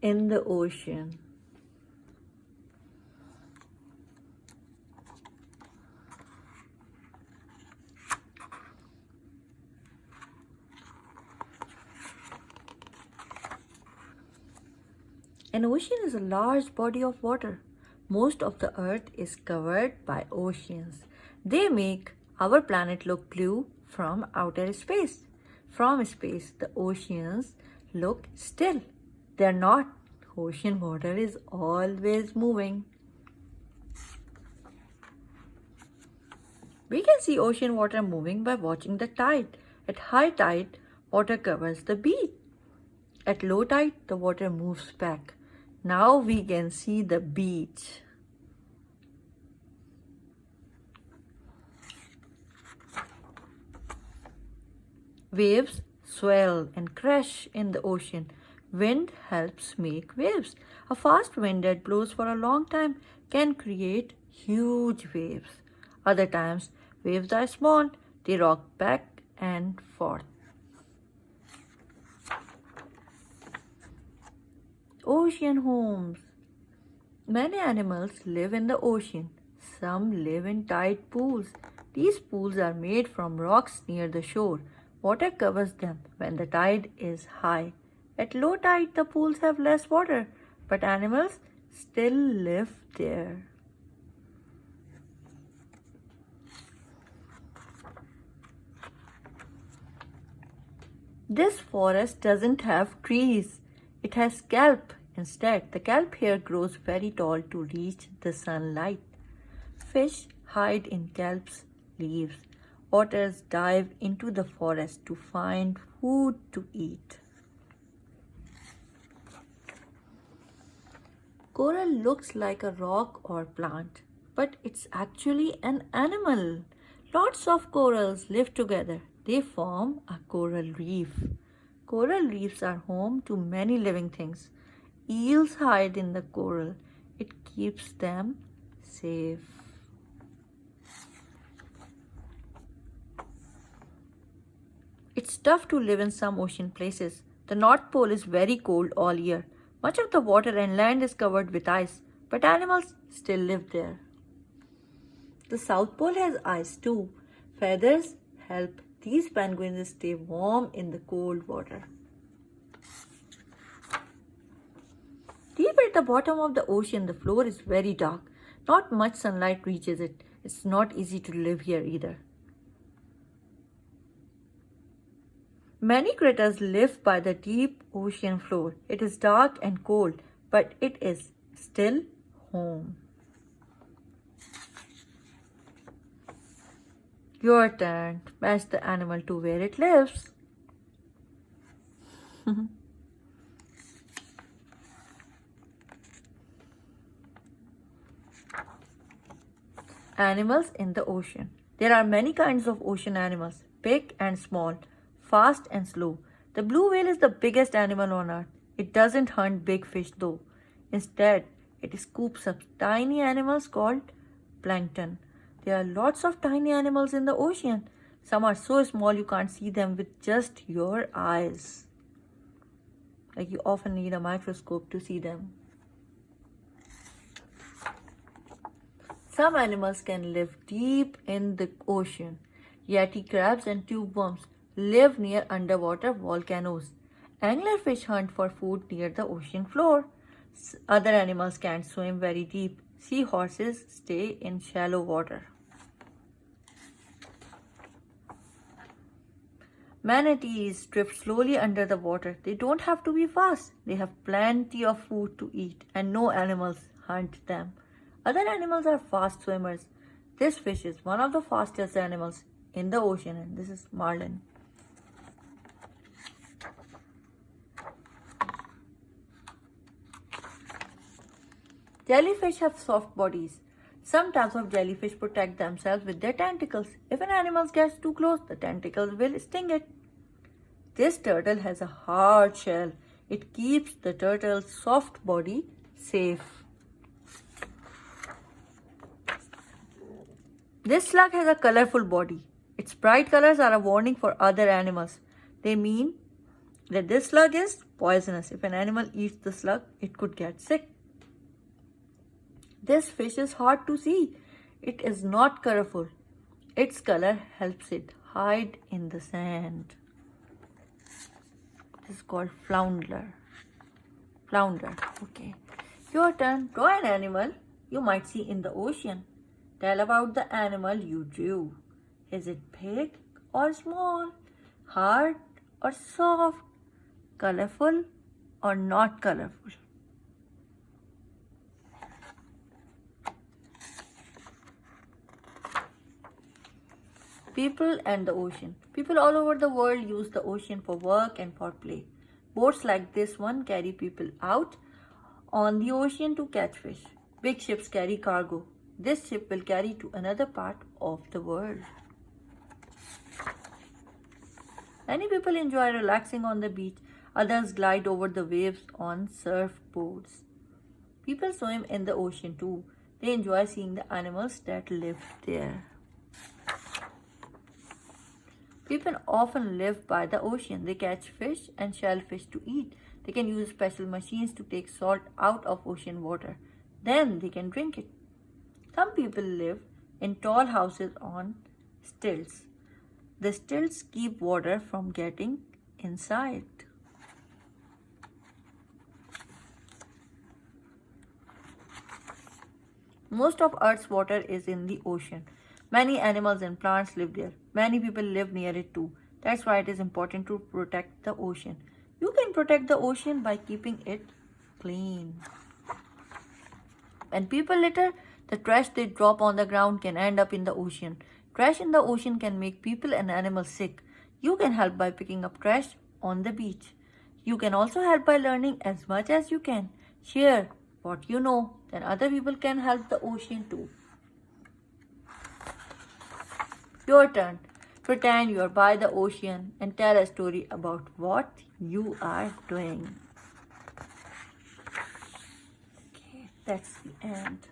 in the ocean. An ocean is a large body of water. Most of the earth is covered by oceans. They make our planet look blue from outer space. From space, the oceans look still. They're not. Ocean water is always moving. We can see ocean water moving by watching the tide. At high tide, water covers the beach. At low tide, the water moves back. Now we can see the beach. Waves swell and crash in the ocean. Wind helps make waves. A fast wind that blows for a long time can create huge waves. Other times, waves are small. They rock back and forth. Ocean homes. Many animals live in the ocean. Some live in tide pools. These pools are made from rocks near the shore. Water covers them when the tide is high. At low tide, the pools have less water, but animals still live there. This forest doesn't have trees. It has kelp instead. The kelp here grows very tall to reach the sunlight. Fish hide in kelp's leaves. Otters dive into the forest to find food to eat. Coral looks like a rock or plant, but it's actually an animal. Lots of corals live together. They form a coral reef. Coral reefs are home to many living things. Eels hide in the coral. It keeps them safe. It's tough to live in some ocean places. The North Pole is very cold all year. Much of the water and land is covered with ice, but animals still live there. The South Pole has ice too. Feathers help these penguins stay warm in the cold water. Deep at the bottom of the ocean, the floor is very dark. Not much sunlight reaches it. It's not easy to live here either. Many critters live by the deep ocean floor. It is dark and cold, but it is still home. Your turn. Match the animal to where it lives. Animals in the ocean. There are many kinds of ocean animals, big and small, fast and slow. The blue whale is the biggest animal on earth. It doesn't hunt big fish though. Instead, it scoops up tiny animals called plankton. There are lots of tiny animals in the ocean. Some are so small you can't see them with just your eyes. Like you often need a microscope to see them. Some animals can live deep in the ocean. Yeti crabs and tube worms live near underwater volcanoes. Anglerfish hunt for food near the ocean floor. Other animals can't swim very deep. Seahorses stay in shallow water. Manatees drift slowly under the water. They don't have to be fast. They have plenty of food to eat and no animals hunt them. Other animals are fast swimmers. This fish is one of the fastest animals in the ocean, and this is marlin. Jellyfish have soft bodies. Some types of jellyfish protect themselves with their tentacles. If an animal gets too close, the tentacles will sting it. This turtle has a hard shell. It keeps the turtle's soft body safe. This slug has a colorful body. Its bright colors are a warning for other animals. They mean that this slug is poisonous. If an animal eats the slug, it could get sick. This fish is hard to see. It is not colorful. Its color helps it hide in the sand. This is called flounder. Flounder. Okay. Your turn. Draw an animal you might see in the ocean. Tell about the animal you drew. Is it big or small? Hard or soft? Colorful or not colorful? People and the ocean. People all over the world use the ocean for work and for play. Boats like this one carry people out on the ocean to catch fish. Big ships carry cargo. This ship will carry to another part of the world. Many people enjoy relaxing on the beach. Others glide over the waves on surfboards. People swim in the ocean too. They enjoy seeing the animals that live there. People often live by the ocean. They catch fish and shellfish to eat. They can use special machines to take salt out of ocean water. Then they can drink it. Some people live in tall houses on stilts. The stilts keep water from getting inside. Most of Earth's water is in the ocean. Many animals and plants live there. Many people live near it too. That's why it is important to protect the ocean. You can protect the ocean by keeping it clean. When people litter, the trash they drop on the ground can end up in the ocean. Trash in the ocean can make people and animals sick. You can help by picking up trash on the beach. You can also help by learning as much as you can. Share what you know, then other people can help the ocean too. Your turn. Pretend you are by the ocean and tell a story about what you are doing. Okay, that's the end.